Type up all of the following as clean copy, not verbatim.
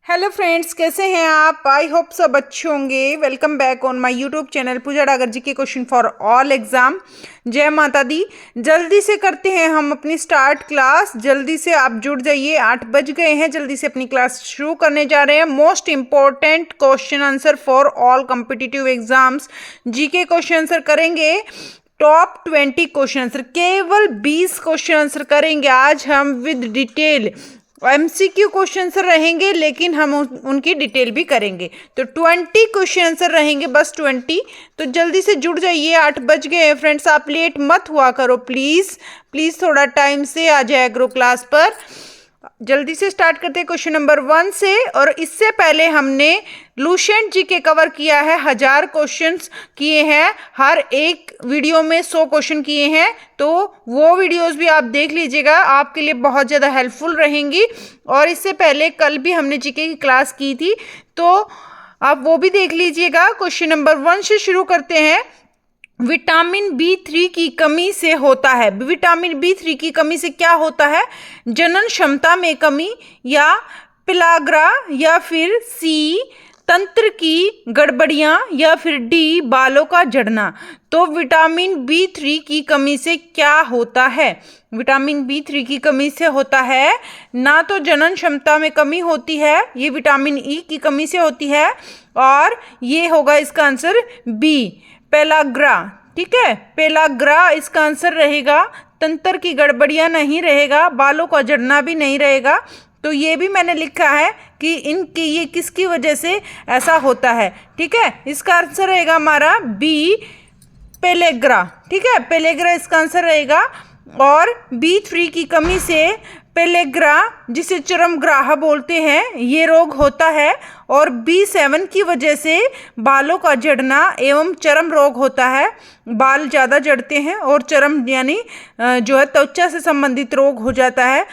Hello friends, कैसे हैं आप? आई होप सब अच्छे होंगे। Welcome back on my YouTube channel Pooja Dagar G K question for all exam. जय माता दी। जल्दी से करते हैं हम अपनी स्टार्ट क्लास। जल्दी से आप जुड़ जाइए, 8 बज गए हैं। जल्दी से अपनी क्लास शुरू करने जा रहे हैं। Most important question answer for all competitive exams, G K question answer करेंगे। टॉप 20 क्वेश्चन आंसर, केवल 20 क्वेश्चन आंसर करेंगे आज हम with detail. MCQ question answer रहेंगे, लेकिन हम उनकी डिटेल भी करेंगे। तो 20 क्वेश्चन आंसर रहेंगे, बस 20। तो जल्दी से जुड़ जाइए, 8 बज गए हैं फ्रेंड्स। आप लेट मत हुआ करो प्लीज़ प्लीज़, थोड़ा टाइम से आ जाया करो क्लास पर। जल्दी से स्टार्ट करते हैं क्वेश्चन नंबर 1 से। और इससे पहले हमने लुसेंट जी के कवर किया है, 1000 क्वेश्चंस किए हैं। हर एक वीडियो में 100 क्वेश्चन किए हैं, तो वो वीडियोस भी आप देख लीजिएगा, आपके लिए बहुत ज़्यादा हेल्पफुल रहेंगी। और इससे पहले कल भी हमने जीके की क्लास की थी, तो आप वो भी देख लीजिएगा। क्वेश्चन नंबर 1 से शुरू करते हैं। विटामिन बी 3 की कमी से होता है। विटामिन बी 3 की कमी से क्या होता है? जनन क्षमता में कमी, या पिलाग्रा, या फिर सी तंत्र की गड़बड़ियां, या फिर डी बालों का झड़ना। तो विटामिन बी 3 की कमी से क्या होता है? विटामिन बी 3 की कमी से होता है, ना तो जनन क्षमता में कमी होती है, ये विटामिन ई की कमी से होती है। और ये होगा इसका आंसर बी, पेलाग्रा। ठीक है, पेलाग्रा इसका आंसर रहेगा। तंत्र की गड़बड़ियां नहीं रहेगा, बालों का झड़ना भी नहीं रहेगा। तो ये भी मैंने लिखा है कि इनकी ये किसकी वजह से ऐसा होता है। ठीक है, इसका आंसर रहेगा हमारा बी, पेलेग्रा। ठीक है, पेलेग्रा इसका आंसर रहेगा। और बी 3 की कमी से पेलेग्रा, जिसे चर्मग्राह बोलते हैं, ये रोग होता है। और बी 7 की वजह से बालों का झड़ना एवं चर्म रोग होता है। बाल ज़्यादा झड़ते हैं और चर्म यानी जो है त्वचा से संबंधित रोग हो जाता है,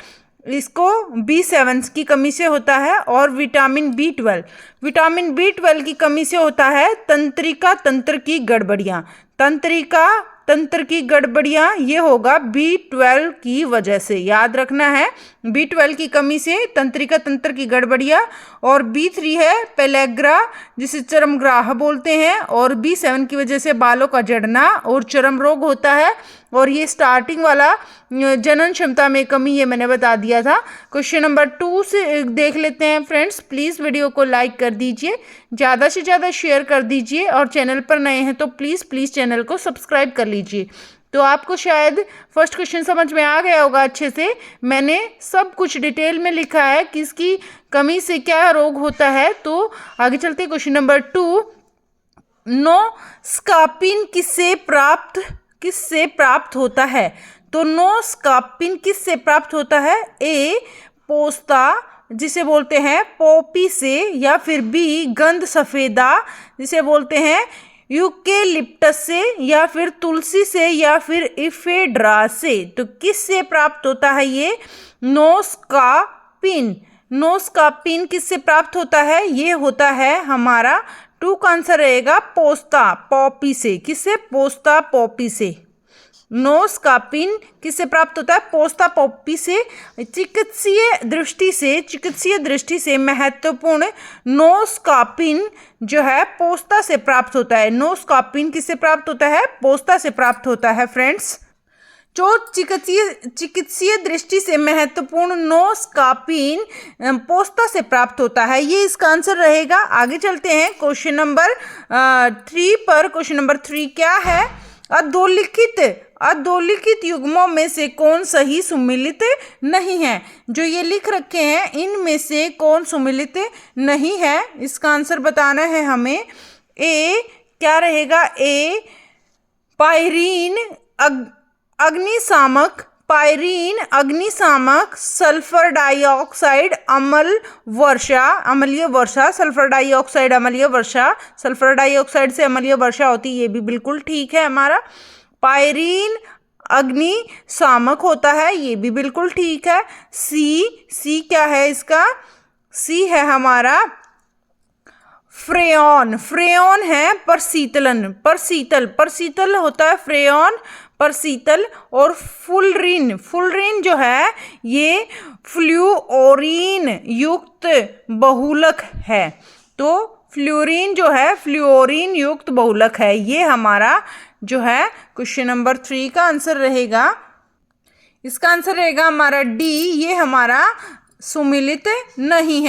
इसको बी 7 की कमी से होता है। और विटामिन बी 12 की कमी से होता है तंत्रिका तंत्र की गड़बड़ियाँ। तंत्रिका तंत्र की गड़बड़ियाँ, ये होगा बी 12 की वजह से, याद रखना है। बी 12 की कमी से तंत्रिका तंत्र की गड़बड़ियाँ। और बी 3 है पेलेग्रा, जिसे चर्मग्राह बोलते हैं। और बी 7 की वजह से बालों का झड़ना और चर्म रोग होता है। और ये स्टार्टिंग वाला जनन क्षमता में कमी, ये मैंने बता दिया था। क्वेश्चन नंबर 2 से देख लेते हैं फ्रेंड्स। प्लीज़ वीडियो को लाइक कर दीजिए, ज़्यादा से ज़्यादा शेयर कर दीजिए, और चैनल पर नए हैं तो प्लीज़ चैनल को सब्सक्राइब कर लीजिए। तो आपको शायद फर्स्ट क्वेश्चन समझ में आ गया होगा अच्छे से। मैंने सब कुछ डिटेल में लिखा है कि इसकी कमी से क्या रोग होता है। तो आगे चलते क्वेश्चन नंबर 2। नो स्कापिन किससे प्राप्त होता है? तो नो स्कापिन किससे प्राप्त होता है? ए, पोस्ता, जिसे बोलते हैं पॉपी से, या फिर बी, गंध सफेदा, जिसे बोलते हैं यूकेलिप्टस से, या फिर तुलसी से, या फिर इफेड्रा से। तो किससे प्राप्त होता है ये? नोस्कापिन किससे प्राप्त होता है? ये होता है हमारा 2 का आंसर रहेगा पोस्ता पॉपी से। किससे? पोस्ता पॉपी से। नोस्कापिन किससे प्राप्त होता है? पोस्ता पॉपी से। चिकित्सीय दृष्टि से महत्वपूर्ण नोस्कापिन जो है पोस्ता से प्राप्त होता है। नोस्कापिन किससे प्राप्त होता है? पोस्ता से प्राप्त होता है फ्रेंड्स। जो चिकित्सीय दृष्टि से महत्वपूर्ण नोस्कापिन पोस्ता से प्राप्त होता है, ये इसका आंसर रहेगा। आगे चलते हैं क्वेश्चन नंबर 3 पर। क्वेश्चन नंबर 3 क्या है? अधोलिखित युग्मों में से कौन सही सुमेलित नहीं है? जो ये लिख रखे हैं, इनमें से कौन सुमेलित नहीं है, इसका आंसर बताना है हमें। ए क्या रहेगा? ए, पायरीन अग्निशामक, सल्फर डाइऑक्साइड अम्लीय वर्षा, सल्फर डाइऑक्साइड अम्लीय वर्षा, सल्फर डाइऑक्साइड से अम्लीय वर्षा होती है, ये भी बिल्कुल ठीक है हमारा। पायरीन अग्निशामक होता है, ये भी बिल्कुल ठीक है। सी क्या है इसका? सी है हमारा फ्रेयॉन है परशीतल होता है फ्रेयॉन। परशीतल, और फुलरीन, फुलरीन जो है ये फ्लूओरीन युक्त बहुलक है। तो फ्लोरीन जो है फ्लोरीन युक्त बहुलक है। ये हमारा जो है क्वेश्चन नंबर 3 का आंसर रहेगा। इसका आंसर रहेगा हमारा डी, ये हमारा सुमिलित नहीं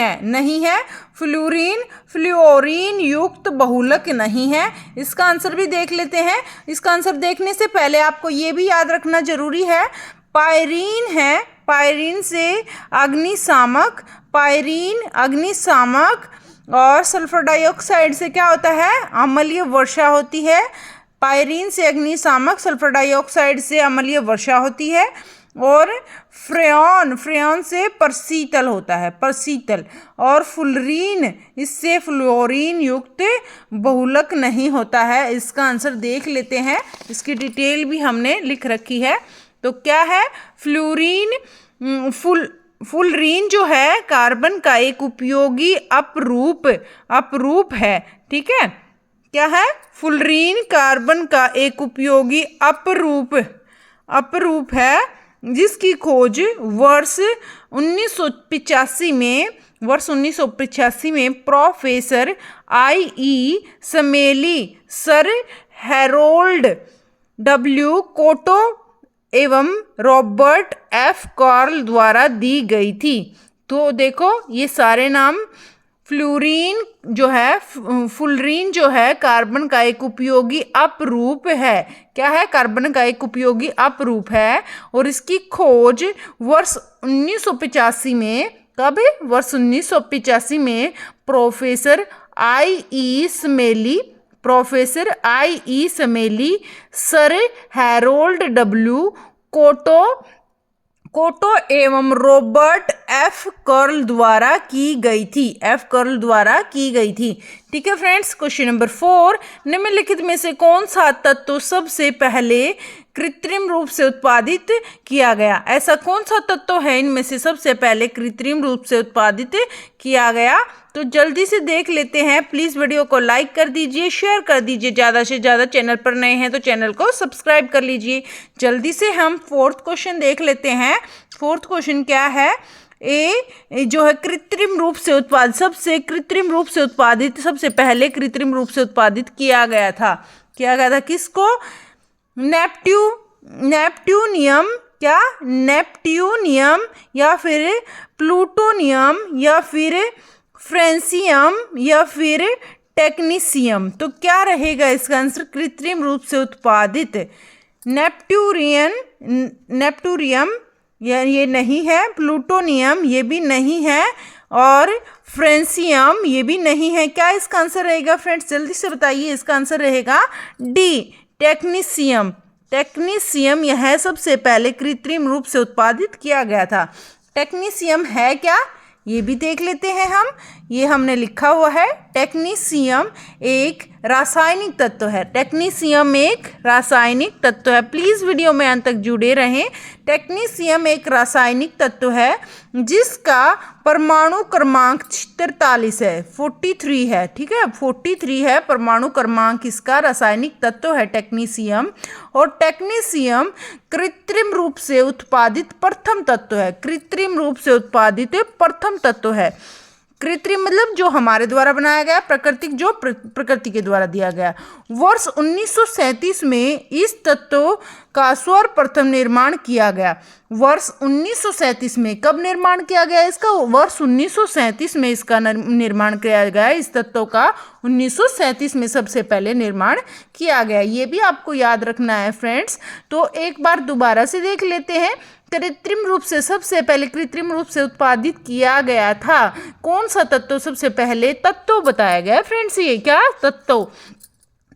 है, फ्लोरीन फ्लोरीन युक्त बहुलक नहीं है। इसका आंसर भी देख लेते हैं। इसका आंसर देखने से पहले आपको ये भी याद रखना जरूरी है, पायरीन है, पायरीन से अग्निशामक, पायरीन अग्निशामक, और सल्फर डाइऑक्साइड से क्या होता है, अम्लीय वर्षा होती है। पायरीन से अग्निशामक, सल्फर डाइऑक्साइड से अम्लीय वर्षा होती है। और फ्रेयॉन से परशीतल होता है, परशीतल। और फुलरीन, इससे फ्लोरीन युक्त बहुलक नहीं होता है। इसका आंसर देख लेते हैं, इसकी डिटेल भी हमने लिख रखी है। तो क्या है, फ्लोरीन फुलरीन जो है कार्बन का एक उपयोगी अपरूप है। ठीक है, क्या है, फुलरीन कार्बन का एक उपयोगी अपरूप है, जिसकी खोज वर्ष 1985 में professor I E. Smalley, sir Harold W Kroto एवं रॉबर्ट एफ कार्ल द्वारा दी गई थी। तो देखो ये सारे नाम, फ्लोरीन जो है, फुलरीन जो है कार्बन का एक उपयोगी अपरूप है। क्या है, कार्बन का एक उपयोगी अपरूप है, और इसकी खोज वर्ष 1985 में, कब, वर्ष 1985 में professor I E. Smalley, sir Harold W Kroto एवं रॉबर्ट एफ कर्ल द्वारा की गई थी। ठीक है फ्रेंड्स, क्वेश्चन नंबर 4, निम्नलिखित में से कौन सा तत्व सबसे पहले कृत्रिम रूप से उत्पादित किया गया? ऐसा कौन सा तत्व है इनमें से सबसे पहले कृत्रिम रूप से उत्पादित किया गया? तो जल्दी से देख लेते हैं। प्लीज़ वीडियो को लाइक कर दीजिए, शेयर कर दीजिए, ज़्यादा से ज़्यादा। चैनल पर नए हैं तो चैनल को सब्सक्राइब कर लीजिए। जल्दी से हम 4th क्वेश्चन देख लेते हैं। 4th क्वेश्चन क्या है, जो है कृत्रिम रूप से उत्पादित, सबसे पहले कृत्रिम रूप से उत्पादित किया गया था किसको? नेप्ट्यूनियम, क्या, नेप्ट्यूनियम, या फिर प्लूटोनियम, या फिर फ्रेंसियम, या फिर टेक्नीशियम। तो क्या रहेगा इसका आंसर? कृत्रिम रूप से उत्पादित नेप्टूरियम ये नहीं है, प्लूटोनियम ये भी नहीं है, और फ्रेंसियम ये भी नहीं है। क्या इसका आंसर रहेगा फ्रेंड्स? जल्दी से बताइए। इसका आंसर रहेगा डी, टेक्नीशियम। टेक्नीशियम यह सबसे पहले कृत्रिम रूप से उत्पादित किया गया था। टेक्नीशियम है क्या, ये भी देख लेते हैं हम। ये हमने लिखा हुआ है, टेक्नीशियम एक रासायनिक तत्व है। टेक्नीशियम एक रासायनिक तत्व है। प्लीज़ वीडियो में अंत तक जुड़े रहें। टेक्नीशियम एक रासायनिक तत्व है जिसका परमाणु क्रमांक 43 है, 43 है। ठीक है, 43 है परमाणु क्रमांक इसका, रासायनिक तत्व है टेक्नीशियम। और टेक्नीशियम कृत्रिम रूप से उत्पादित प्रथम तत्व है। कृत्रिम रूप से उत्पादित प्रथम तत्व है। कृत्रिम मतलब जो हमारे द्वारा बनाया गया, प्राकृतिक जो प्रकृति के द्वारा दिया गया। वर्ष 1937 में इस तत्व का सर्वप्रथम निर्माण किया गया। वर्ष 1937 में कब निर्माण किया गया इसका? वर्ष 1937 में इसका निर्माण किया गया। इस तत्व का 1937 में सबसे पहले निर्माण किया गया। ये भी आपको याद रखना है फ्रेंड्स। तो एक बार दोबारा से देख लेते हैं। कृत्रिम रूप से सबसे पहले कृत्रिम रूप से उत्पादित किया गया था। कौन सा तत्व सबसे पहले तत्व बताया गया फ्रेंड्स? ये क्या तत्व?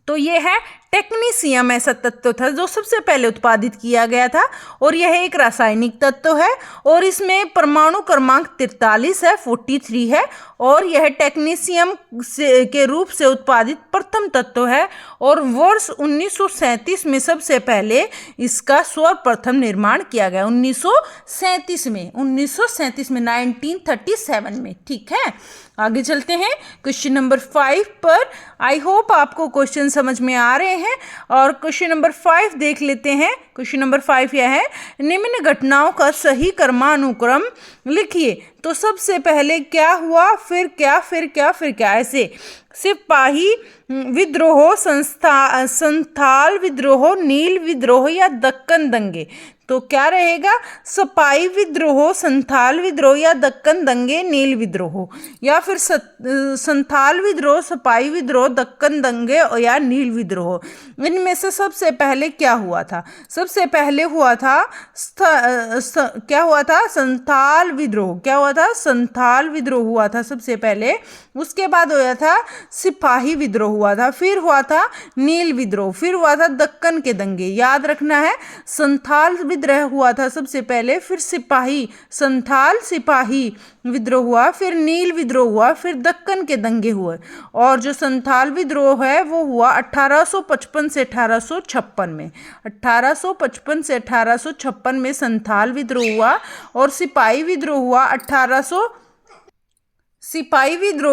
तो ये है टेक्नीशियम, ऐसा तत्व था जो सबसे पहले उत्पादित किया गया था। और यह एक रासायनिक तत्व है और इसमें परमाणु क्रमांक 43 है, 43 है। और यह टेक्नीशियम के रूप से उत्पादित प्रथम तत्व है। और वर्ष 1937 में सबसे पहले इसका सर्वप्रथम निर्माण किया गया। 1937 में 1937 में। ठीक है, आगे चलते हैं क्वेश्चन नंबर 5 पर। आई होप आपको क्वेश्चन समझ में आ रहे हैं और क्वेश्चन नंबर 5 देख लेते हैं। क्वेश्चन नंबर 5 यह है, निम्न घटनाओं का सही क्रमानुक्रम लिखिए। तो सबसे पहले क्या हुआ, फिर क्या, फिर क्या, फिर क्या, ऐसे सिपाही विद्रोह, संथाल विद्रोह, नील विद्रोह या दक्कन दंगे। तो क्या रहेगा, सिपाही विद्रोह, संथाल विद्रोह या दक्कन दंगे, नील विद्रोह, या फिर संथाल विद्रोह, सिपाही विद्रोह, दक्कन दंगे या नील विद्रोह। इनमें से सबसे पहले क्या हुआ था? सबसे पहले हुआ था क्या हुआ था? संथाल विद्रोह। क्या हुआ था? संथाल विद्रोह हुआ था सबसे पहले। उसके बाद हुआ था सिपाही विद्रोह हुआ था, फिर हुआ था नील विद्रोह, फिर हुआ था दक्कन के दंगे। याद रखना है, संथाल विद्रोह हुआ था सबसे पहले, फिर संथाल सिपाही विद्रोह हुआ, फिर नील विद्रोह हुआ, फिर दक्कन के दंगे हुए। और जो संथाल विद्रोह है वो हुआ 1855 से 1856 में। 1855 से 1856 में संथाल विद्रोह हुआ। और सिपाही विद्रोह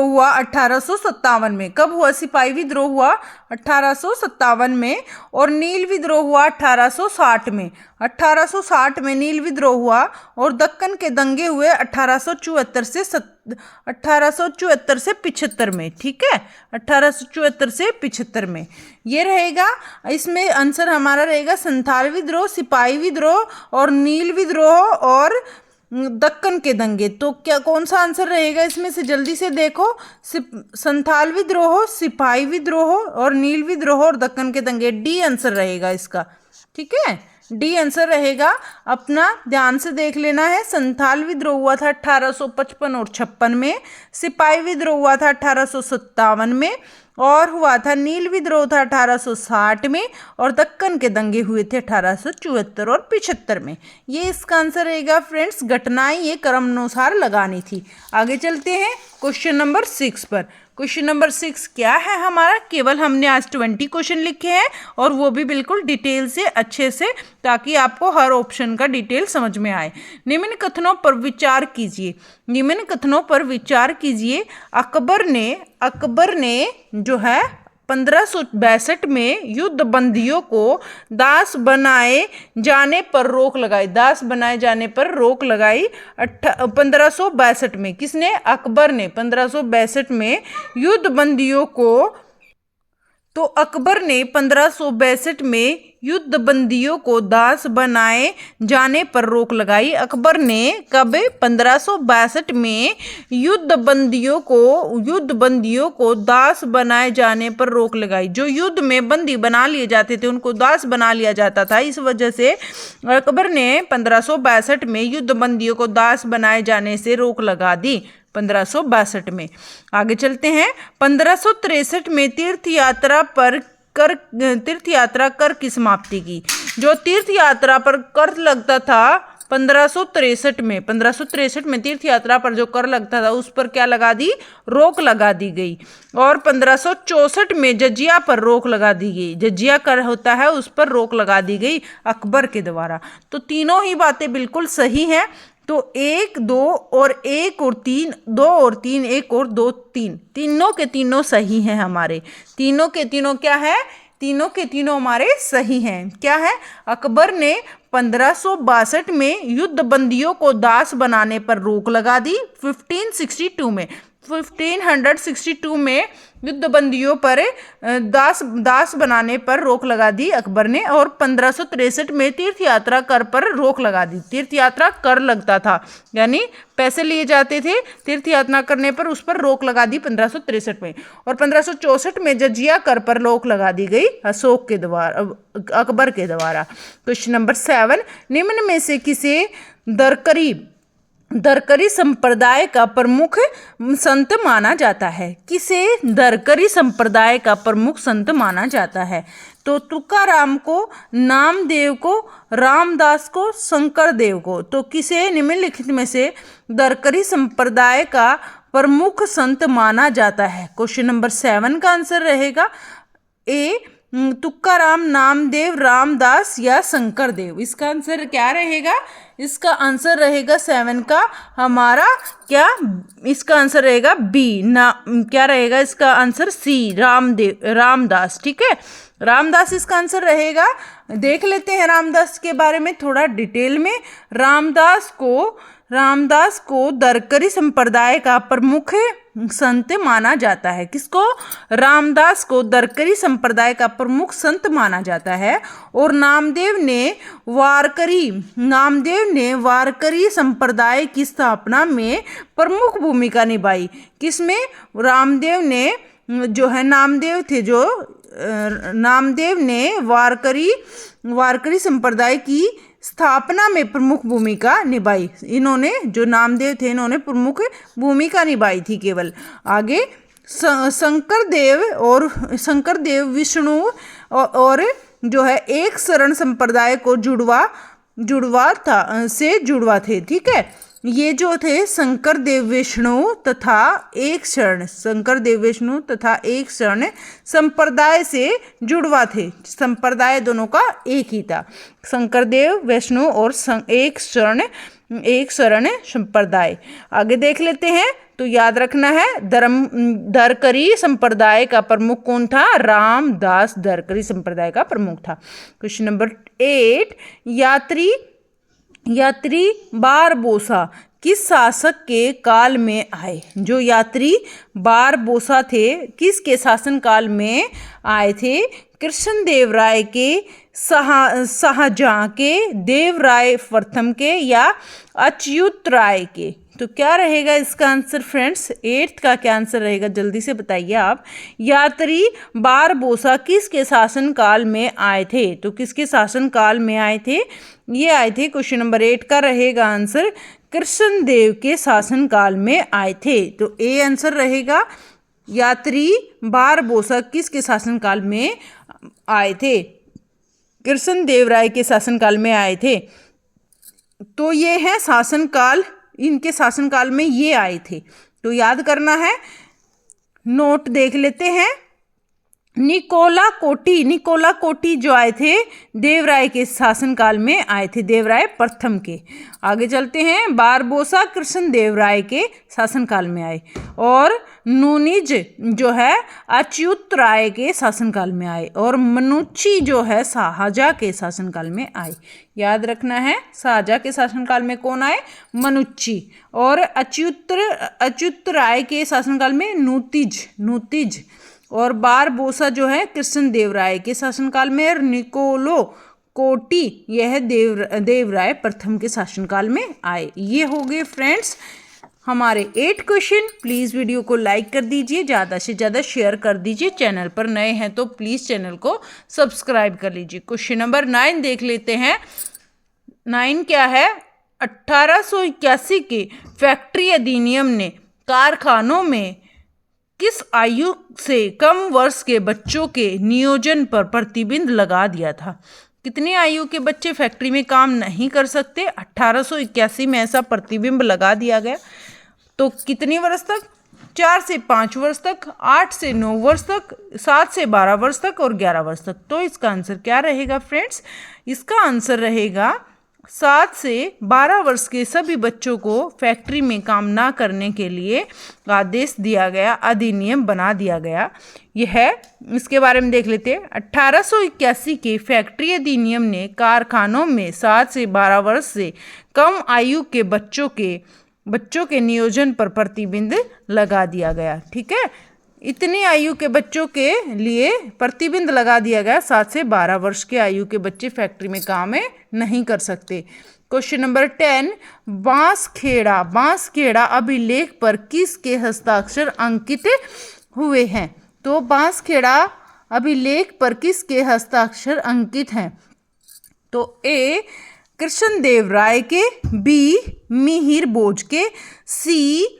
हुआ 1857 में। कब हुआ सिपाही विद्रोह? हुआ 1857 में। और नील विद्रोह हुआ 1860 में। 1860 में नील विद्रोह हुआ। और दक्कन के दंगे हुए 1874 से 75 में। ठीक है, 1874 से 75 में ये रहेगा। इसमें आंसर हमारा रहेगा संथाल विद्रोह, सिपाही विद्रोह और नील विद्रोह और दक्कन के दंगे। तो क्या कौन सा आंसर रहेगा इसमें से? जल्दी से देखो, संथाल विद्रोह, सिपाही विद्रोह और नील विद्रोह और दक्कन के दंगे। डी आंसर रहेगा इसका। ठीक है, डी आंसर रहेगा। अपना ध्यान से देख लेना है। संथाल विद्रोह हुआ था 1855 और 56 में, सिपाही विद्रोह हुआ था 1857 में, और हुआ था नील विद्रोह था 1860 में, और दक्कन के दंगे हुए थे 1874 और 75 में। ये इसका आंसर रहेगा फ्रेंड्स। घटनाएं ये क्रमानुसार लगानी थी। आगे चलते हैं क्वेश्चन नंबर 6 पर। क्वेश्चन नंबर 6 क्या है हमारा? केवल हमने आज 20 क्वेश्चन लिखे हैं और वो भी बिल्कुल डिटेल से, अच्छे से, ताकि आपको हर ऑप्शन का डिटेल समझ में आए। निम्न कथनों पर विचार कीजिए। निम्न कथनों पर विचार कीजिए। अकबर ने जो है 1562 में युद्ध बंदियों को दास बनाए जाने पर रोक लगाई। दास बनाए जाने पर रोक लगाई 1562 में। किसने? अकबर ने 1562 में युद्ध बंदियों को। तो अकबर ने 1562 में युद्ध बंदियों को दास बनाए जाने पर रोक लगाई। अकबर ने कब? 1562 में युद्ध बंदियों को दास बनाए जाने पर रोक लगाई। जो युद्ध में बंदी बना लिए जाते थे उनको दास बना लिया जाता था। इस वजह से अकबर ने 1562 में युद्ध बंदियों को दास बनाए जाने से रोक लगा दी 1562 में। आगे चलते हैं। 1563 में तीर्थ यात्रा कर की समाप्ति की। जो तीर्थ यात्रा पर कर लगता था 1563 में तीर्थ यात्रा पर जो कर लगता था उस पर क्या लगा दी? रोक लगा दी गई। और 1564 में जजिया पर रोक लगा दी गई। जजिया कर होता है उस पर रोक लगा दी गई अकबर के द्वारा। तो तीनों ही बातें बिल्कुल सही हैं। तो 1, 2 और 1 और 3, 2 और 3, 1 और 2, 3, तीनों के तीनों सही हैं हमारे। तीनों के तीनों क्या है? तीनों के तीनों हमारे सही हैं। क्या है? अकबर ने 1562 में युद्ध बंदियों को दास बनाने पर रोक लगा दी। 1562 में युद्ध बंदियों पर दास बनाने पर रोक लगा दी अकबर ने। और 1563 में तीर्थ यात्रा कर पर रोक लगा दी। तीर्थ यात्रा कर लगता था, यानी पैसे लिए जाते थे। तीर्थ यात्रा करने पर उस पर रोक लगा दी 1563 में। और 1564 में जजिया कर पर रोक लगा दी गई अशोक के द्वारा, अकबर के द्वारा। क्वेश्चन नंबर 7, निम्न में से किसे दरकरी संप्रदाय का प्रमुख संत माना जाता है? किसे दरकरी संप्रदाय का प्रमुख संत माना जाता है? तो तुकाराम को, नामदेव को, रामदास को, शंकर देव को। तो किसे निम्नलिखित में से दरकरी संप्रदाय का प्रमुख संत माना जाता है? क्वेश्चन नंबर 7 का आंसर रहेगा ए, तुकाराम, नामदेव, रामदास या शंकर देव। इसका आंसर क्या रहेगा? इसका आंसर रहेगा 7 का हमारा क्या? इसका आंसर रहेगा बी। क्या रहेगा इसका आंसर? सी, रामदास। ठीक है, रामदास इसका आंसर रहेगा। देख लेते हैं रामदास के बारे में थोड़ा डिटेल में। रामदास को दरकरी संप्रदाय का प्रमुख संत माना जाता है। किसको? रामदास को दरकरी संप्रदाय का प्रमुख संत माना जाता है। और नामदेव ने वारकरी संप्रदाय की स्थापना में प्रमुख भूमिका निभाई। किसमें? नामदेव ने वारकरी संप्रदाय की स्थापना में प्रमुख भूमिका निभाई। इन्होंने जो नामदेव थे, इन्होंने प्रमुख भूमिका निभाई थी। केवल आगे शंकरदेव विष्णु और जो है एक शरण संप्रदाय को जुड़वा थे। ठीक है, ये जो थे शंकरदेव विष्णु तथा एक शरण संप्रदाय से जुड़वा थे। संप्रदाय दोनों का एक ही था, शंकरदेव विष्णु और एक शरण संप्रदाय। आगे देख लेते हैं। तो याद रखना है, दरकरी संप्रदाय का प्रमुख कौन था? रामदास दरकरी संप्रदाय का प्रमुख था। क्वेश्चन नंबर 8, यात्री बारबोसा किस शासक के काल में आए? जो यात्री बारबोसा थे, किसके शासन काल में आए थे? कृष्णदेव राय के, शाहजहां के, देवराय प्रथम के या अच्युत राय के? तो क्या रहेगा इसका आंसर फ्रेंड्स? 8th का क्या आंसर रहेगा, जल्दी से बताइए आप। यात्री बारबोसा किसके शासन काल में आए थे? तो किसके शासन काल में आए थे? ये आए थे, क्वेश्चन नंबर 8 का रहेगा आंसर, कृष्णदेव के शासन काल में आए थे। तो ए आंसर रहेगा। यात्री बारबोसा किसके शासन काल में आए थे? कृष्णदेव राय के शासन काल में आए थे। तो ये है शासनकाल, इनके शासनकाल में ये आए थे। तो याद करना है, नोट देख लेते हैं। निकोला कोटी जो आए थे देवराय के शासनकाल में आए थे, देवराय प्रथम के। आगे चलते हैं। बारबोसा कृष्णदेव राय के शासनकाल में आए और नूनिज जो है अच्युत राय के शासनकाल में आए और मनुच्ची जो है शाहजहां के शासनकाल में आए। याद रखना है, शाहजहां के शासनकाल में कौन आए? मनुच्ची। और अच्युत राय के शासनकाल में नूतिज। और बारबोसा जो है कृष्णदेव राय के शासनकाल में। और निकोलो कोटी यह देवराय प्रथम के शासनकाल में आए। ये हो गए फ्रेंड्स हमारे 8 क्वेश्चन। प्लीज़ वीडियो को लाइक कर दीजिए, ज़्यादा से ज़्यादा शेयर कर दीजिए। चैनल पर नए हैं तो प्लीज़ चैनल को सब्सक्राइब कर लीजिए। क्वेश्चन नंबर 9 देख लेते हैं। 9 क्या है? 1881 के फैक्ट्री अधिनियम ने कारखानों में किस आयु से कम वर्ष के बच्चों के नियोजन पर प्रतिबंध लगा दिया था? कितनी आयु के बच्चे फैक्ट्री में काम नहीं कर सकते? 1881 में ऐसा प्रतिबंध लगा दिया गया। तो कितनी वर्ष तक? 4 से 5 वर्ष तक, 8 से 9 वर्ष तक, 7 से 12 वर्ष तक और 11 वर्ष तक। तो इसका आंसर क्या रहेगा फ्रेंड्स? इसका आंसर रहेगा 7 से 12 वर्ष के सभी बच्चों को फैक्ट्री में काम ना करने के लिए आदेश दिया गया, अधिनियम बना दिया गया। यह है, इसके बारे में देख लेते हैं। 1881 के फैक्ट्री अधिनियम ने कारखानों में 7 से 12 वर्ष से कम आयु के बच्चों के नियोजन पर प्रतिबंध लगा दिया गया। ठीक है, इतनी आयु के बच्चों के लिए प्रतिबंध लगा दिया गया। 7 से 12 वर्ष के आयु के बच्चे फैक्ट्री में काम नहीं कर सकते। क्वेश्चन नंबर 10, बांसखेड़ा अभिलेख पर किसके हस्ताक्षर अंकित हुए हैं? तो बांसखेड़ा अभिलेख पर किसके हस्ताक्षर अंकित हैं? तो ए कृष्णदेव राय के, बी मिहिर भोज के, सी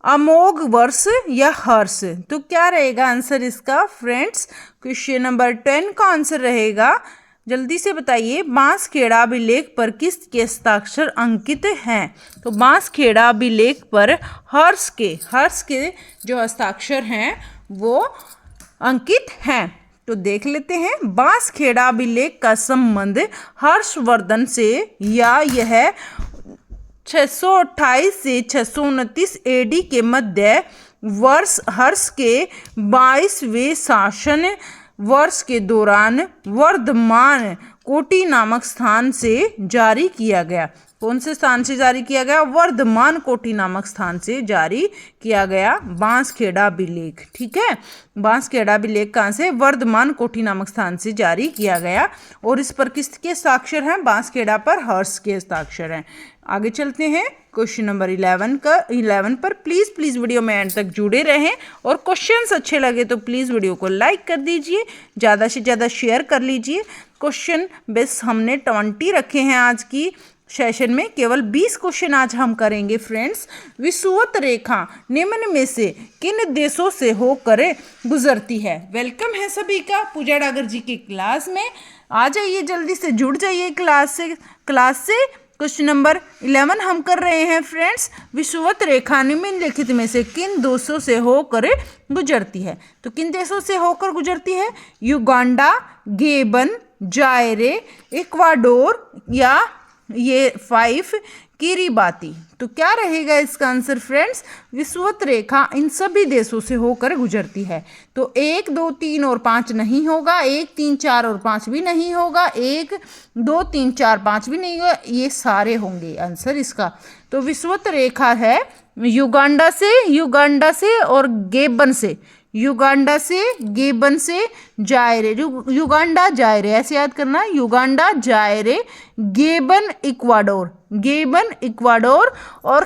अमोघ वर्ष या हर्ष। तो क्या रहेगा आंसर इसका फ्रेंड्स? क्वेश्चन नंबर 10 का आंसर रहेगा, जल्दी से बताइए, बांसखेड़ा अभिलेख पर किसके हस्ताक्षर अंकित हैं? तो बांसखेड़ा अभिलेख पर हर्ष के जो हस्ताक्षर हैं वो अंकित हैं। तो देख लेते हैं। बांसखेड़ा अभिलेख का संबंध हर्षवर्धन से या यह 628 से 629 AD के मध्य वर्ष हर्ष के 22वें शासन वर्ष के दौरान वर्धमान कोटी नामक स्थान से जारी किया गया। कौन से स्थान से जारी किया गया? वर्धमान कोटी नामक स्थान से जारी किया गया बांसखेड़ा अभिलेख। ठीक है, बांसखेड़ा अभिलेख कहाँ से? वर्धमान कोटी नामक स्थान से जारी किया गया। और इस पर किसके हस्ताक्षर हैं? बांसखेड़ा पर हर्ष के हस्ताक्षर हैं। आगे चलते हैं क्वेश्चन नंबर 11 पर। प्लीज़ वीडियो में एंड तक जुड़े रहें और क्वेश्चंस अच्छे लगे तो प्लीज़ वीडियो को लाइक कर दीजिए, ज़्यादा से ज़्यादा शेयर कर लीजिए। क्वेश्चन बेस हमने 20 रखे हैं आज की सेशन में, केवल 20 क्वेश्चन आज हम करेंगे फ्रेंड्स। विषुवत रेखा निम्न में से किन देशों से होकर गुजरती है? वेलकम है सभी का पूजा डागर जी की क्लास में। आ जाइए, जल्दी से जुड़ जाइए क्लास से। क्वेश्चन नंबर 11 हम कर रहे हैं फ्रेंड्स। विषुवत रेखा निम्नलिखित में से किन देशों से होकर गुजरती है? तो किन देशों से होकर गुजरती है? युगांडा, गेबन, जायरे, इक्वाडोर या ये 5 किरीबाती। तो क्या रहेगा इसका आंसर फ्रेंड्स? विषुवत रेखा इन सभी देशों से होकर गुजरती है। तो 1, 2, 3 और 5 नहीं होगा, 1, 3, 4 और 5 भी नहीं होगा, 1, 2, 3, 4, 5 भी नहीं होगा, ये सारे होंगे आंसर इसका। तो विषुवत रेखा है युगांडा से और गेबन से, युगांडा से, गेबन से, जायरे, युगांडा जायरे, ऐसे याद करना, युगांडा जायरे, गेबन इक्वाडोर और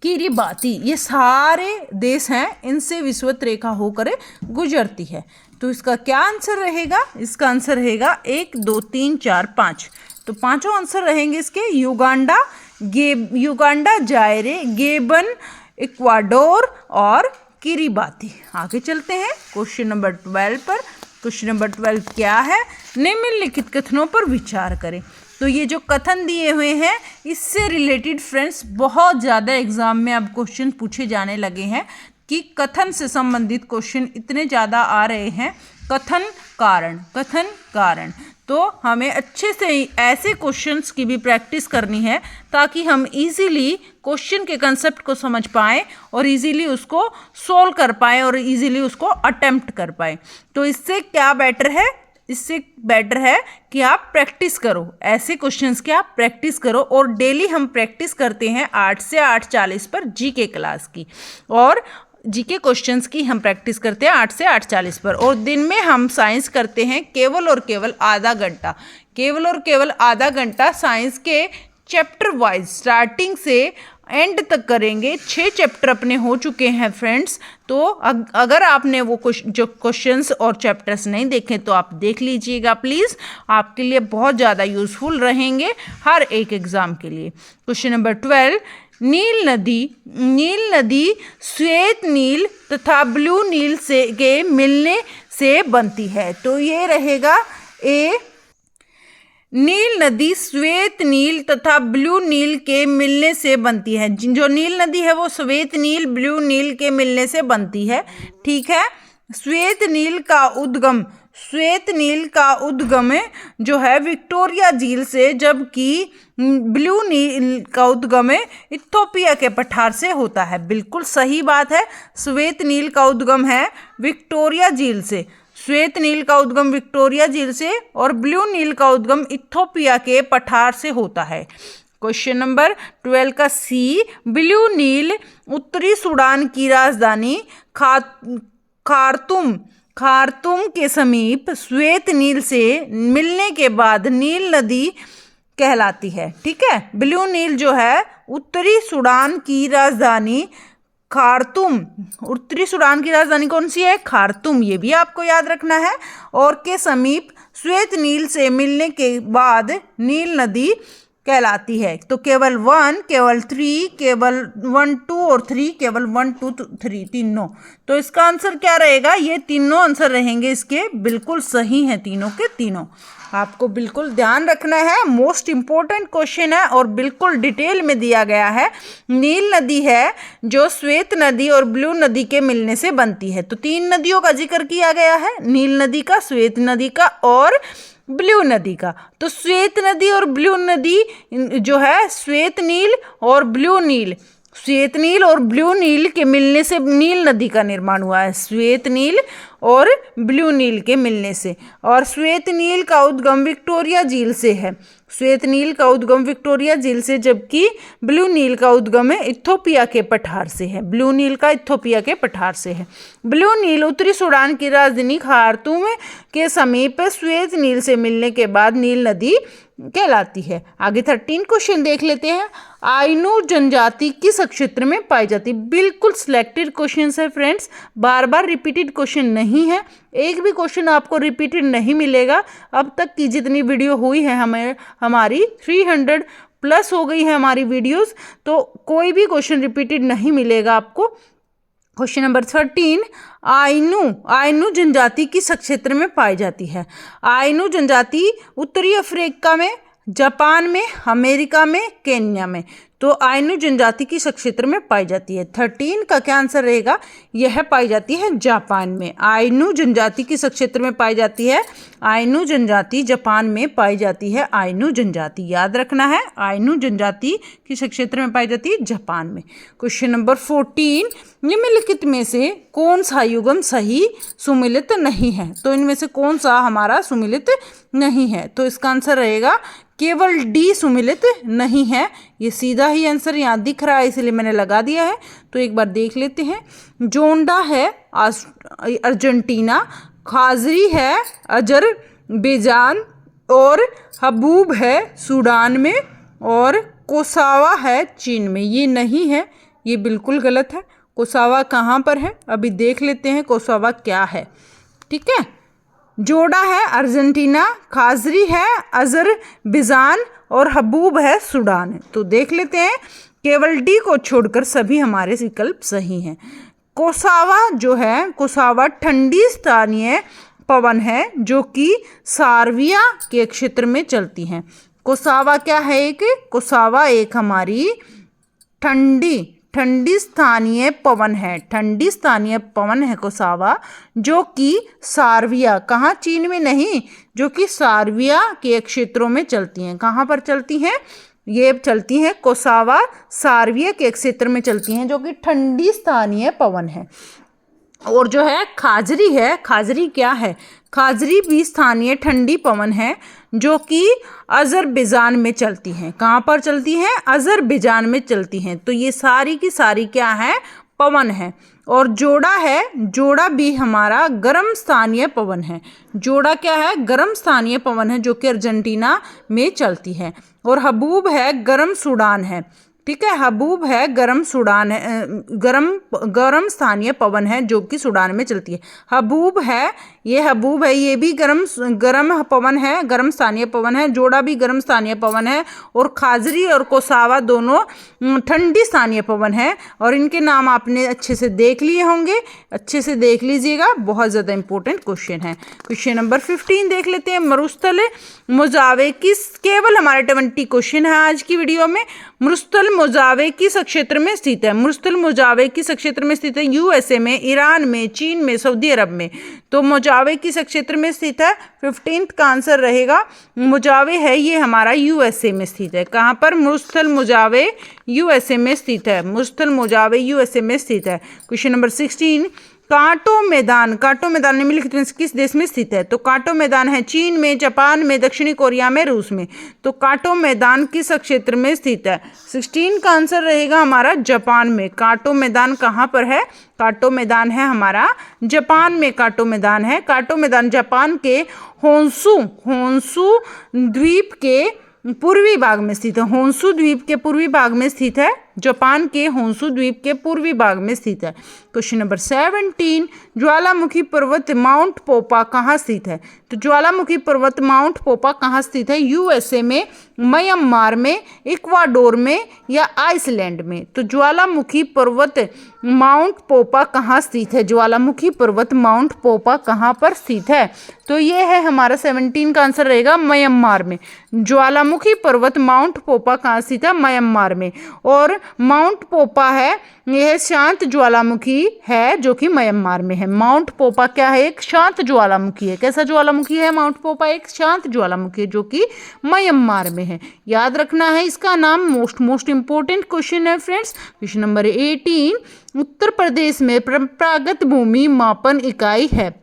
किरीबाती, ये सारे देश हैं, इनसे विषुवत रेखा होकर गुजरती है। तो इसका क्या आंसर रहेगा? इसका आंसर रहेगा 1, 2, 3, 4, 5। तो पांचों आंसर रहेंगे इसके, युगांडा जायरे, गेबन, इक्वाडोर और किरीबाती। आगे चलते हैं क्वेश्चन नंबर 12 पर। क्वेश्चन नंबर 12 क्या है? निम्नलिखित कथनों पर विचार करें। तो ये जो कथन दिए हुए हैं इससे रिलेटेड फ्रेंड्स बहुत ज़्यादा एग्जाम में अब क्वेश्चन पूछे जाने लगे हैं कि कथन से संबंधित क्वेश्चन इतने ज़्यादा आ रहे हैं। कथन कारण। तो हमें अच्छे से ऐसे क्वेश्चंस की भी प्रैक्टिस करनी है ताकि हम इजीली क्वेश्चन के कंसेप्ट को समझ पाएँ और इजीली उसको सोल्व कर पाएँ और इजीली उसको अटेम्प्ट कर पाएँ। तो इससे क्या बेटर है? इससे बेटर है कि आप प्रैक्टिस करो, ऐसे क्वेश्चंस की आप प्रैक्टिस करो। और डेली हम प्रैक्टिस करते हैं 8 से 8:40 पर जीके क्लास की, और जीके क्वेश्चंस की हम प्रैक्टिस करते हैं 8 से 8:40 पर। और दिन में हम साइंस करते हैं केवल और केवल आधा घंटा साइंस के चैप्टर वाइज स्टार्टिंग से एंड तक करेंगे। 6 चैप्टर अपने हो चुके हैं फ्रेंड्स। तो अगर आपने वो जो क्वेश्चंस और चैप्टर्स नहीं देखे तो आप देख लीजिएगा प्लीज़, आपके लिए बहुत ज़्यादा यूज़फुल रहेंगे हर एक एग्ज़ाम के लिए। क्वेश्चन नंबर 12, नील नदी श्वेत नील तथा ब्लू नील के मिलने से बनती है। तो ये रहेगा ए, नील नदी श्वेत नील तथा ब्लू नील के मिलने से बनती है। जो नील नदी है वो श्वेत नील ब्लू नील के मिलने से बनती है। ठीक है, श्वेत नील का उद्गम जो है विक्टोरिया झील से, जबकि ब्लू नील का उद्गम इथोपिया के पठार से होता है। बिल्कुल सही बात है, श्वेत नील का उद्गम है विक्टोरिया झील से, श्वेत नील का उद्गम विक्टोरिया झील से और ब्लू नील का उद्गम इथोपिया के पठार से होता है। क्वेश्चन नंबर 12 का सी, ब्लू नील उत्तरी सूडान की राजधानी खार्तूम के समीप श्वेत नील से मिलने के बाद नील नदी कहलाती है। ठीक है, ब्लू नील जो है उत्तरी सूडान की राजधानी खार्तूम, उत्तरी सूडान की राजधानी कौन सी है? खार्तूम, ये भी आपको याद रखना है। और के समीप श्वेत नील से मिलने के बाद नील नदी कहलाती है। तो केवल 1, केवल 3, केवल 1, 2 और 3, केवल 1, 2, 3 तीनों। तो इसका आंसर क्या रहेगा? ये तीनों आंसर रहेंगे इसके, बिल्कुल सही हैं तीनों के तीनों। आपको बिल्कुल ध्यान रखना है, मोस्ट इम्पोर्टेंट क्वेश्चन है और बिल्कुल डिटेल में दिया गया है। नील नदी है जो श्वेत नदी और ब्लू नदी के मिलने से बनती है। तो 3 नदियों का जिक्र किया गया है, नील नदी का, श्वेत नदी का और ब्लू नदी का। तो श्वेत नदी और ब्लू नदी जो है, श्वेत नील और ब्लू नील, श्वेत नील और ब्लू नील के मिलने से नील नदी का निर्माण हुआ है। श्वेत नील और ब्लू नील के मिलने से। और श्वेत नील का उद्गम विक्टोरिया झील से है। श्वेत नील का उद्गम विक्टोरिया झील से, जबकि ब्लू नील का उद्गम है इथोपिया के पठार से है। ब्लू नील का इथोपिया के पठार से है। ब्लू नील उत्तरी सूडान की राजधानी खार्तूम के समीप श्वेत नील से मिलने के बाद नील नदी कहलाती है। आगे 13 क्वेश्चन देख लेते हैं। आइनू जनजाति किस क्षेत्र में पाई जाती है? बिल्कुल सिलेक्टेड क्वेश्चन है फ्रेंड्स, बार बार रिपीटेड क्वेश्चन नहीं है। एक भी क्वेश्चन आपको रिपीटेड नहीं मिलेगा। अब तक की जितनी वीडियो हुई है हमारी 300 प्लस हो गई है हमारी वीडियोस, तो कोई भी क्वेश्चन रिपीटेड नहीं मिलेगा आपको। क्वेश्चन नंबर 13, आइनू जनजाति किस क्षेत्र में पाई जाती है? आइनू जनजाति उत्तरी अफ्रीका में, जापान में, अमेरिका में, केन्या में। तो आइनू जनजाति किस क्षेत्र में पाई जाती है? 13 का क्या आंसर रहेगा? यह पाई जाती है जापान में। आइनू जनजाति किस क्षेत्र में पाई जाती है? आइनू जनजाति जापान में पाई जाती है। आइनू जनजाति याद रखना है, आइनू जनजाति किस क्षेत्र में पाई जाती है? जापान में। क्वेश्चन नंबर 14, निम्नलिखित में से कौन सा युग्म सही सुमिलित नहीं है? तो इनमें से कौन सा हमारा सुमिलित नहीं है? तो इसका आंसर रहेगा केवल डी सुमिलित नहीं है। ये सीधा ही आंसर यहाँ दिख रहा है, इसलिए मैंने लगा दिया है। तो एक बार देख लेते हैं। जोंडा है अर्जेंटीना, खाजरी है अजरबैजान, और हबूब है सूडान में, और कोसावा है चीन में। ये नहीं है, ये बिल्कुल गलत है। कोसावा कहाँ पर है? अभी देख लेते हैं कोसावा क्या है। ठीक है, जोड़ा है अर्जेंटीना, खाजरी है अजरबैजान, और हबूब है सूडान। तो देख लेते हैं, केवल डी को छोड़कर सभी हमारे विकल्प सही हैं। कोसावा जो है, कोसावा ठंडी स्थानीय पवन है जो कि सार्विया के क्षेत्र में चलती हैं। कोसावा क्या है? कोसावा एक हमारी ठंडी स्थानीय पवन है। ठंडी स्थानीय पवन है कोसावा, जो कि सार्विया, कहाँ? चीन में नहीं, जो कि सार्विया के क्षेत्रों में चलती हैं। कहाँ पर चलती हैं? ये चलती हैं कोसावा सार्विया के क्षेत्र में चलती हैं, जो कि ठंडी स्थानीय पवन है। और जो है खाजरी है, खाजरी क्या है? खाजरी भी स्थानीय ठंडी पवन है जो कि अजरबैजान में चलती हैं। कहाँ पर चलती हैं? अजरबैजान में चलती हैं। तो ये सारी की सारी क्या है? पवन है। और जोड़ा है, जोड़ा भी हमारा गर्म स्थानीय पवन है। जोड़ा क्या है? गर्म स्थानीय पवन है जो कि अर्जेंटीना में चलती है। और हबूब है गर्म सूडान है। ठीक है, हबूब है गर्म सूडान है, गर्म स्थानीय पवन है जो कि सूडान में चलती है। हबूब है, ये हबूब है, ये भी गर्म पवन है, गर्म स्थानीय पवन है। जोड़ा भी गर्म स्थानीय पवन है। और खाजरी और कोसावा दोनों ठंडी स्थानीय पवन है। और इनके नाम आपने अच्छे से देख लिए होंगे, अच्छे से देख लीजिएगा, बहुत ज़्यादा इंपॉर्टेंट क्वेश्चन है। क्वेश्चन नंबर 15 देख लेते हैं। मरुस्थल मोजावे किस, केवल हमारे 20 क्वेश्चन है आज की वीडियो में। मरुस्थल मोजावे किस क्षेत्र में स्थित है? मरुस्थल मोजावे किस क्षेत्र में स्थित है? यूएसए में, ईरान में, चीन में, सऊदी अरब में। तो मोजावे किस क्षेत्र में स्थित है? 15 का आंसर रहेगा मोजावे है, ये हमारा यूएसए में स्थित है। कहाँ पर? मरुस्थल मोजावे यूएसए में स्थित है। मरुस्थल मोजावे यूएसए में स्थित है। क्वेश्चन नंबर 16, कांटो मैदान निम्नलिखित में किस देश में स्थित है? तो कांटो मैदान है चीन में, जापान में, दक्षिणी कोरिया में, रूस में। तो कांटो मैदान किस क्षेत्र में स्थित है? 16 का आंसर रहेगा हमारा जापान में। कांटो मैदान कहाँ पर है? कांटो मैदान है हमारा जापान में। कांटो मैदान है, कांटो मैदान जापान के होन्शु द्वीप के पूर्वी भाग में स्थित है। होन्शु द्वीप के पूर्वी भाग में स्थित है। जापान के होन्शु द्वीप के पूर्वी भाग में स्थित है। क्वेश्चन नंबर 17, ज्वालामुखी पर्वत माउंट पोपा कहाँ स्थित है? तो ज्वालामुखी पर्वत माउंट पोपा कहाँ स्थित है? यूएसए में, म्यांमार में, इक्वाडोर में, या आइसलैंड में। तो ज्वालामुखी पर्वत माउंट पोपा कहाँ स्थित है? ज्वालामुखी पर्वत माउंट पोपा कहाँ पर स्थित है? तो ये है हमारा 17 का आंसर रहेगा म्यांमार में। ज्वालामुखी पर्वत माउंट पोपा कहाँ स्थित है? म्यांमार में। और माउंट पोपा है, यह शांत ज्वालामुखी है जो कि म्यांमार में है। माउंट पोपा क्या है? एक शांत ज्वालामुखी है। कैसा ज्वालामुखी है माउंट पोपा? एक शांत ज्वालामुखी है जो कि म्यांमार में है। याद रखना है इसका नाम। मोस्ट इंपॉर्टेंट क्वेश्चन है friends. Question number 18, Uttar Pradesh में परंपरागत भूमि मापन इकाई है।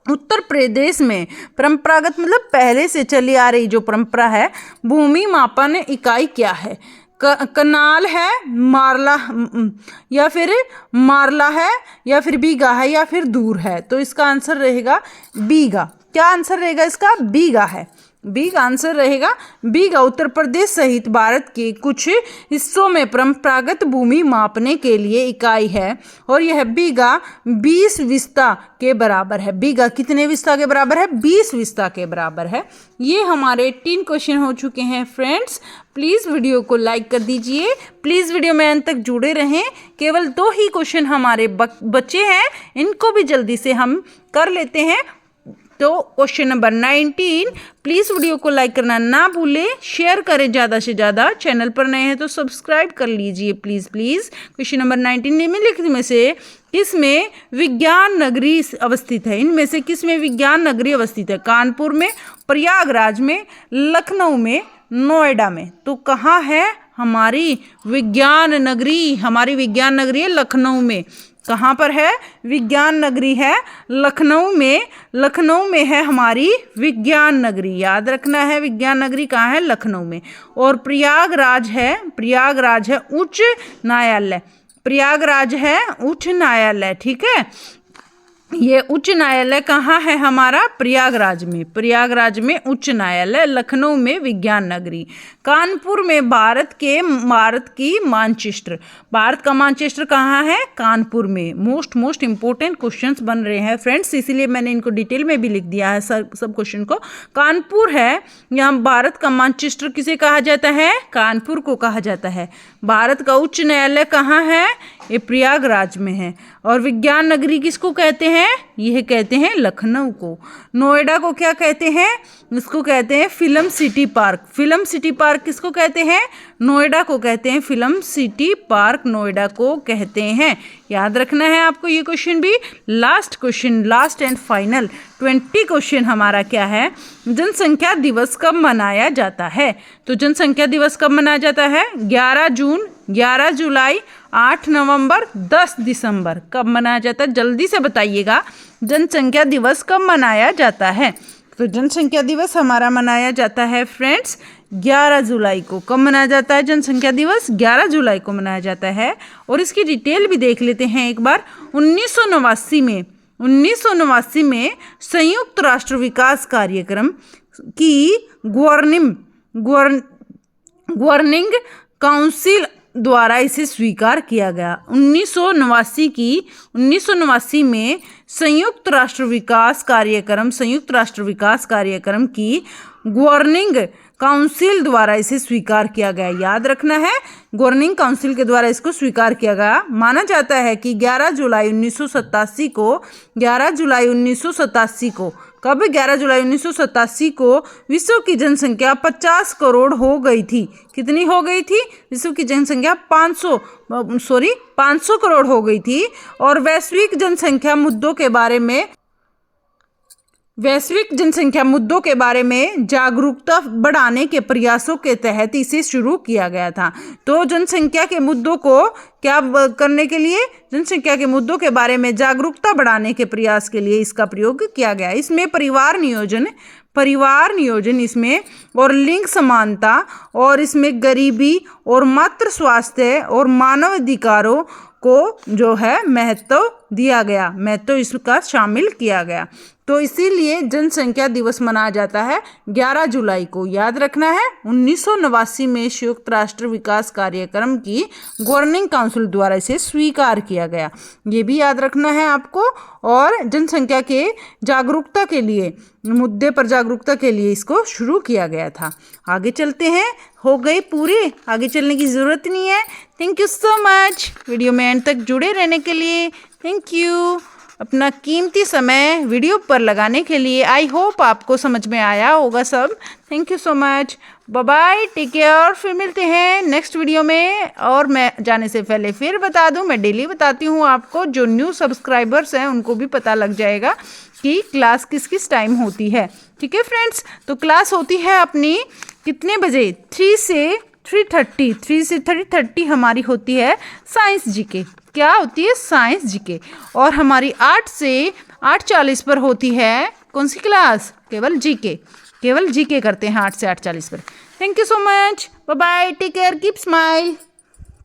उत्तर प्रदेश में परंपरागत मतलब पहले से चली आ रही जो परंपरा है, भूमि मापन इकाई क्या है? कनाल है, मारला या फिर मारला है, या फिर बीघा है, या फिर दूर है। तो इसका आंसर रहेगा बीघा। क्या आंसर रहेगा इसका? बीघा है। बीघा आंसर रहेगा। बीघा उत्तर प्रदेश सहित भारत के कुछ हिस्सों में परंपरागत भूमि मापने के लिए इकाई है और यह बीघा 20 विस्ता के बराबर है। बीघा कितने विस्ता के बराबर है? 20 विस्ता के बराबर है। ये हमारे 3 क्वेश्चन हो चुके हैं फ्रेंड्स। प्लीज़ वीडियो को लाइक कर दीजिए। प्लीज़ वीडियो में अंत तक जुड़े रहें। केवल 2 ही क्वेश्चन हमारे बचे हैं, इनको भी जल्दी से हम कर लेते हैं। तो क्वेश्चन नंबर 19, प्लीज़ वीडियो को लाइक करना ना भूलें, शेयर करें ज़्यादा से ज़्यादा। चैनल पर नए हैं तो सब्सक्राइब कर लीजिए प्लीज़। क्वेश्चन नंबर 19 निम्नलिखित में से किसमें विज्ञान नगरी अवस्थित है? इनमें से किसमें विज्ञान नगरी अवस्थित है? कानपुर में, प्रयागराज में, लखनऊ में, नोएडा में। तो कहाँ है हमारी विज्ञान नगरी? हमारी विज्ञान नगरी है लखनऊ में। कहाँ पर है? विज्ञान नगरी है लखनऊ में। लखनऊ में है हमारी विज्ञान नगरी। याद रखना है विज्ञान नगरी कहाँ है? लखनऊ में। और प्रयागराज है उच्च न्यायालय। प्रयागराज है उच्च न्यायालय। ठीक है, ये उच्च न्यायालय कहाँ है हमारा? प्रयागराज में। प्रयागराज में उच्च न्यायालय, लखनऊ में विज्ञान नगरी। कानपुर में भारत की मानचित्र। भारत का मानचित्र कहाँ है? कानपुर में। मोस्ट इंपॉर्टेंट क्वेश्चंस बन रहे हैं फ्रेंड्स, इसीलिए मैंने इनको डिटेल में भी लिख दिया है सब क्वेश्चन को। कानपुर है, यहाँ भारत का मानचित्र किसे कहा जाता है? कानपुर को कहा जाता है। भारत का उच्च न्यायालय कहाँ है? ये प्रयागराज में है। और विज्ञान नगरी किसको कहते हैं? यह कहते हैं लखनऊ को। नोएडा को क्या कहते हैं? इसको कहते हैं film city park. Film city park किसको कहते हैं? नोएडा को कहते हैं फिल्म सिटी पार्क, नोएडा को कहते हैं। याद रखना है आपको ये क्वेश्चन भी। लास्ट एंड फाइनल 20 क्वेश्चन हमारा क्या है? जनसंख्या दिवस कब मनाया जाता है? तो जनसंख्या दिवस कब मनाया जाता है? 11 जून, 11 जुलाई, 8 नवंबर, 10 दिसंबर। कब मनाया जाता है? जल्दी से बताइएगा, जनसंख्या दिवस कब मनाया जाता है? तो जनसंख्या दिवस हमारा मनाया जाता है फ्रेंड्स 11 जुलाई को। कब मनाया जाता है जनसंख्या दिवस? 11 जुलाई को मनाया जाता है। और इसकी डिटेल भी देख लेते हैं एक बार। 1989 में संयुक्त राष्ट्र विकास कार्यक्रम की गवर्निंग काउंसिल द्वारा इसे स्वीकार किया गया। 1989 में संयुक्त राष्ट्र विकास कार्यक्रम की गवर्निंग काउंसिल द्वारा इसे स्वीकार किया गया। याद रखना है, गवर्निंग काउंसिल के द्वारा इसको स्वीकार किया गया। माना जाता है कि 11 जुलाई 1987 को कब? 11 जुलाई 1987 को विश्व की जनसंख्या 50 करोड़ हो गई थी। कितनी हो गई थी? विश्व की जनसंख्या 500 करोड़ हो गई थी। और वैश्विक जनसंख्या मुद्दों के बारे में जागरूकता बढ़ाने के प्रयासों के तहत इसे शुरू किया गया था। तो जनसंख्या के मुद्दों को क्या करने के लिए? जनसंख्या के मुद्दों के बारे में जागरूकता बढ़ाने के प्रयास के लिए इसका प्रयोग किया गया। इसमें परिवार नियोजन इसमें, और लिंग समानता, और इसमें गरीबी और मातृ स्वास्थ्य और मानव अधिकारों को जो है महत्व दिया गया, महत्व इसका शामिल किया गया। तो इसीलिए जनसंख्या दिवस मनाया जाता है 11 जुलाई को। याद रखना है 1989 में संयुक्त राष्ट्र विकास कार्यक्रम की गवर्निंग काउंसिल द्वारा इसे स्वीकार किया गया। ये भी याद रखना है आपको। और जनसंख्या के जागरूकता के लिए, मुद्दे पर जागरूकता के लिए इसको शुरू किया गया था। आगे चलते हैं। हो गए पूरे, आगे चलने की ज़रूरत नहीं है। Thank you so much video में एंड तक जुड़े रहने के लिए। थैंक यू अपना कीमती समय वीडियो पर लगाने के लिए। आई होप आपको समझ में आया होगा सब। Thank you so much. Bye bye, take care. फिर मिलते हैं नेक्स्ट वीडियो में। और मैं जाने से पहले फिर बता दूं, मैं डेली बताती हूँ आपको, जो न्यू सब्सक्राइबर्स हैं उनको भी पता लग जाएगा कि क्लास किस किस टाइम होती है। ठीक है फ्रेंड्स, तो क्लास होती है अपनी कितने बजे? 3 से 3:30, 3 से 3:30 हमारी होती है साइंस जीके। क्या होती है? Science GK. और हमारी 8 से 8:40 पर होती है कौन सी क्लास? केवल जीके। केवल जीके करते हैं 8 से 8:40 पर। Thank you so much, bye bye, take care, keep smile.